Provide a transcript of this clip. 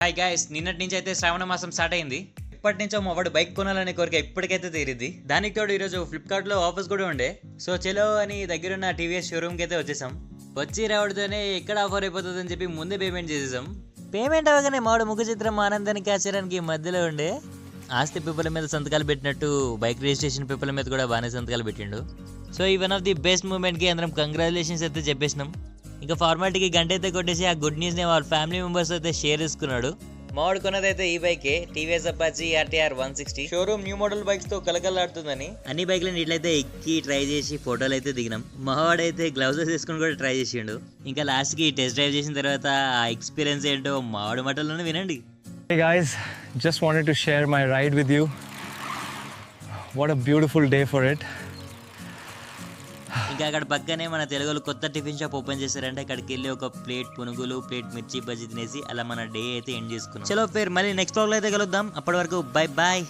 Hi guys, నిన్నటి నుంచి అయితే శ్రావణ మాసం స్టార్ట్ అయింది. ఇప్పటి నుంచో మా వాడు బైక్ కొనాలనే కోరిక ఇప్పటికైతే తీరిద్ది. దానికి తోడు ఈరోజు ఫ్లిప్కార్ట్ లో ఆఫర్స్ కూడా ఉండే. సో చలో అని దగ్గరున్న టీవీఎస్ షోరూమ్ కి అయితే వచ్చేసాం. వచ్చి రావడంతోనే ఎక్కడ ఆఫర్ అయిపోతుంది అని చెప్పి ముందే పేమెంట్ చేసేసాం. పేమెంట్ అవ్వగానే మావాడు ముఖ చిత్రం ఆనందానికి ఆశ్చర్యానికి మధ్యలో ఉండే. ఆస్తి పేపర్ల మీద సంతకాలు పెట్టినట్టు బైక్ రిజిస్ట్రేషన్ పేపర్ల మీద కూడా బాగానే సంతకాలు పెట్టిండు. సో ఈ one of the best moment కి అందరం కంగ్రాచులేషన్స్ అయితే చెప్పేసినాం. ఇంకా ఫార్మాలిటీకి గంట అయితే కొట్టేసి ఆ గుడ్ న్యూస్ ని వాళ్ళ ఫ్యామిలీ మెంబర్స్ అయితే షేర్ చేసుకున్నాడు. మావాడు కొన్నదైతే ఈ బైకే, TVS Apache RTR 160. Showroom new model bikes తో కలకలాడుతుందని అన్ని బైక్లను ఇట్లయితే ఎక్కి ట్రై చేసి ఫోటోలు అయితే దిగినాం. మావాడైతే గ్లౌజెస్ వేసుకుని కూడా ట్రై చేసిండు. ఇంకా లాస్ట్ కి టెస్ట్ డ్రైవ్ చేసిన తర్వాత ఆ ఎక్స్పీరియన్స్ ఏంటో మావాడు మాటల్లోనే వినండి. Hey guys, just wanted to share my ride with you. What a beautiful day for it. ఇంకా అక్కడ పక్కనే మన తెలుగులో కొత్త టిఫిన్ షాప్ ఓపెన్ చేశారంటే అక్కడికి వెళ్ళి ఒక ప్లేట్ పునుగులు, ప్లేట్ మిర్చి బజ్జీ తినేసి అలా మన డే అయితే ఎండ్ చేసుకున్నాం. చలో ఫేర్ మళ్ళీ నెక్స్ట్ వ్లాగ్ లో అయితే కలుద్దాం. అప్పటి వరకు బై బాయ్.